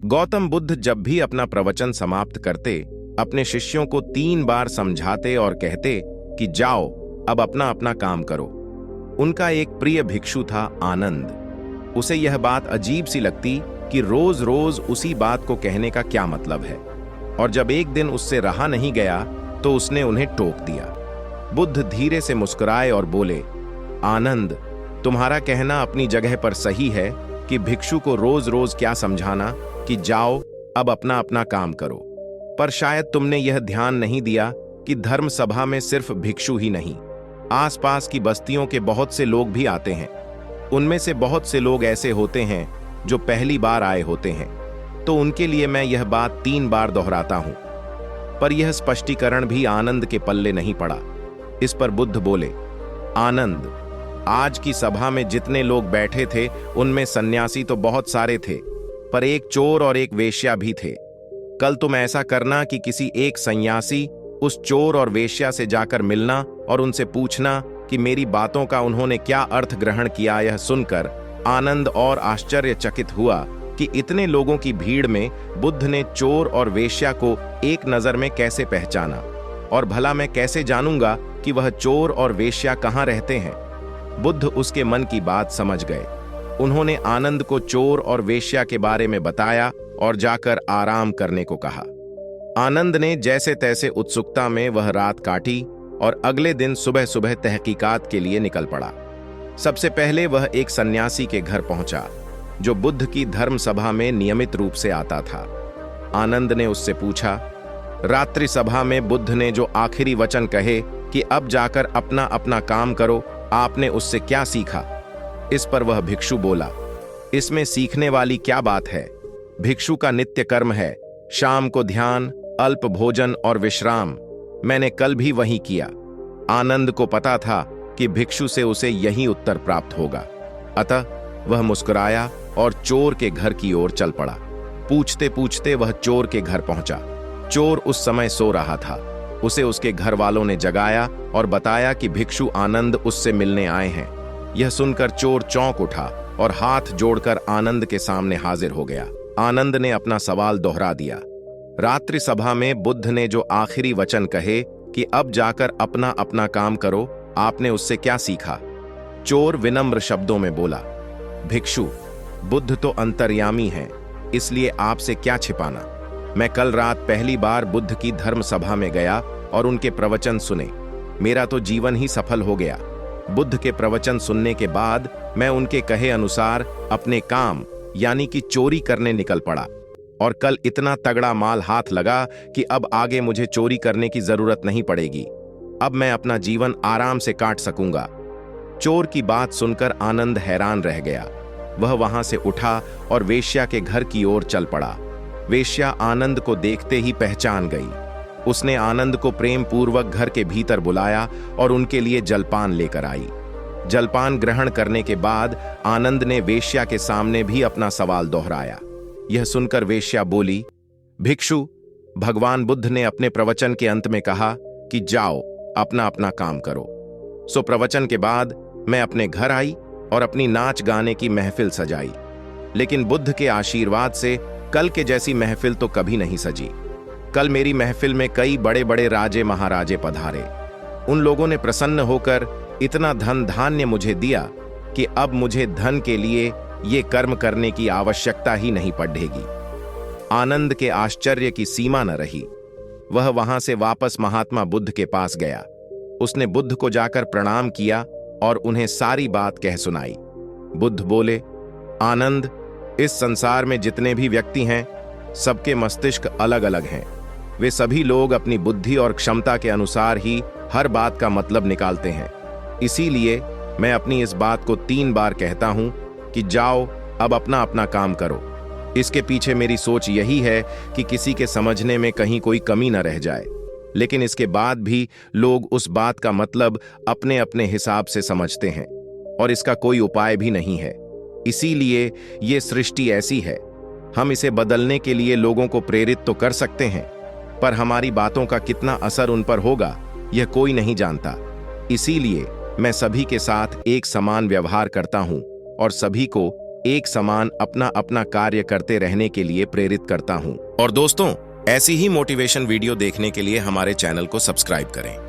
गौतम बुद्ध जब भी अपना प्रवचन समाप्त करते, अपने शिष्यों को 3 बार समझाते और कहते कि जाओ, अब अपना अपना काम करो। उनका एक प्रिय भिक्षु था आनंद। उसे यह बात अजीब सी लगती कि रोज रोज उसी बात को कहने का क्या मतलब है, और जब एक दिन उससे रहा नहीं गया तो उसने उन्हें टोक दिया। बुद्ध धीरे से मुस्कुराए और बोले, आनंद, तुम्हारा कहना अपनी जगह पर सही है कि भिक्षु को रोज रोज क्या समझाना कि जाओ, अब अपना अपना काम करो। पर शायद तुमने यह ध्यान नहीं दिया कि धर्म सभा में सिर्फ भिक्षु ही नहीं, आसपास की बस्तियों के बहुत से लोग भी आते हैं। उनमें से बहुत से लोग ऐसे होते हैं जो पहली बार आए होते हैं, तो उनके लिए मैं यह बात 3 बार दोहराता हूं। पर यह स्पष्टीकरण भी आनंद के पल्ले नहीं पड़ा। इस पर बुद्ध बोले, आनंद, आज की सभा में जितने लोग बैठे थे उनमें सन्यासी तो बहुत सारे थे, पर एक चोर और एक वेश्या भी थे। कल तुम ऐसा करना कि किसी एक सन्यासी उस चोर और वेश्या से जाकर मिलना और उनसे पूछना कि मेरी बातों का उन्होंने क्या अर्थ ग्रहण किया। यह सुनकर आनंद और आश्चर्यचकित हुआ कि इतने लोगों की भीड़ में बुद्ध ने चोर और वेश्या को एक नजर में कैसे पहचाना, और भला मैं कैसे जानूंगा कि वह चोर और वेश्या कहाँ रहते हैं। बुद्ध उसके मन की बात समझ गए। उन्होंने आनंद को चोर और वेश्या के बारे में बताया और जाकर आराम करने को कहा। आनंद ने जैसे तैसे उत्सुकता में वह रात काटी और अगले दिन सुबह सुबह तहकीकात के लिए निकल पड़ा। सबसे पहले वह एक सन्यासी के घर पहुंचा जो बुद्ध की धर्म सभा में नियमित रूप से आता था। आनंद ने उससे पूछा, रात्रि सभा में बुद्ध ने जो आखिरी वचन कहे कि अब जाकर अपना अपना काम करो, आपने उससे क्या सीखा? इस पर वह भिक्षु बोला, इसमें सीखने वाली क्या बात है? भिक्षु का नित्य कर्म है शाम को ध्यान, अल्प भोजन और विश्राम। मैंने कल भी वही किया। आनंद को पता था कि भिक्षु से उसे यही उत्तर प्राप्त होगा, अतः वह मुस्कुराया और चोर के घर की ओर चल पड़ा। पूछते पूछते वह चोर के घर पहुंचा। चोर उस समय सो रहा था। उसे उसके घर वालों ने जगाया और बताया कि भिक्षु आनंद उससे मिलने आए हैं। यह सुनकर चोर चौंक उठा और हाथ जोड़कर आनंद के सामने हाजिर हो गया। आनंद ने अपना सवाल दोहरा दिया। रात्रि सभा में बुद्ध ने जो आखिरी वचन कहे कि अब जाकर अपना अपना काम करो, आपने उससे क्या सीखा? चोर विनम्र शब्दों में बोला, भिक्षु, बुद्ध तो अंतर्यामी हैं, इसलिए आपसे क्या छिपाना। मैं कल रात पहली बार बुद्ध की धर्म सभा में गया और उनके प्रवचन सुने। मेरा तो जीवन ही सफल हो गया। बुद्ध के प्रवचन सुनने के बाद मैं उनके कहे अनुसार अपने काम यानी कि चोरी करने निकल पड़ा, और कल इतना तगड़ा माल हाथ लगा कि अब आगे मुझे चोरी करने की जरूरत नहीं पड़ेगी। अब मैं अपना जीवन आराम से काट सकूंगा। चोर की बात सुनकर आनंद हैरान रह गया। वह वहां से उठा और वेश्या के घर की ओर चल पड़ा। वेश्या आनंद को देखते ही पहचान गई। उसने आनंद को प्रेम पूर्वक घर के भीतर बुलाया और उनके लिए जलपान लेकर आई। जलपान ग्रहण करने के बाद आनंद ने वेश्या के सामने भी अपना सवाल दोहराया। यह सुनकर वेश्या बोली, भिक्षु, भगवान बुद्ध ने अपने प्रवचन के अंत में कहा कि जाओ, अपना अपना काम करो। सो प्रवचन के बाद मैं अपने घर आई और अपनी नाच गाने की महफिल सजाई, लेकिन बुद्ध के आशीर्वाद से कल के जैसी महफिल तो कभी नहीं सजी। कल मेरी महफिल में कई बड़े बड़े राजे महाराजे पधारे। उन लोगों ने प्रसन्न होकर इतना धन धान्य मुझे दिया कि अब मुझे धन के लिए ये कर्म करने की आवश्यकता ही नहीं पड़ेगी। आनंद के आश्चर्य की सीमा न रही। वह वहां से वापस महात्मा बुद्ध के पास गया। उसने बुद्ध को जाकर प्रणाम किया और उन्हें सारी बात कह सुनाई। बुद्ध बोले, आनंद, इस संसार में जितने भी व्यक्ति हैं, सबके मस्तिष्क अलग अलग हैं। वे सभी लोग अपनी बुद्धि और क्षमता के अनुसार ही हर बात का मतलब निकालते हैं। इसीलिए मैं अपनी इस बात को 3 बार कहता हूं कि जाओ, अब अपना अपना काम करो। इसके पीछे मेरी सोच यही है कि किसी के समझने में कहीं कोई कमी न रह जाए, लेकिन इसके बाद भी लोग उस बात का मतलब अपने अपने हिसाब से समझते हैं और इसका कोई उपाय भी नहीं है। इसीलिए ये सृष्टि ऐसी है। हम इसे बदलने के लिए लोगों को प्रेरित तो कर सकते हैं, पर हमारी बातों का कितना असर उन पर होगा यह कोई नहीं जानता। इसीलिए मैं सभी के साथ एक समान व्यवहार करता हूं और सभी को एक समान अपना अपना कार्य करते रहने के लिए प्रेरित करता हूं। और दोस्तों, ऐसी ही मोटिवेशन वीडियो देखने के लिए हमारे चैनल को सब्सक्राइब करें।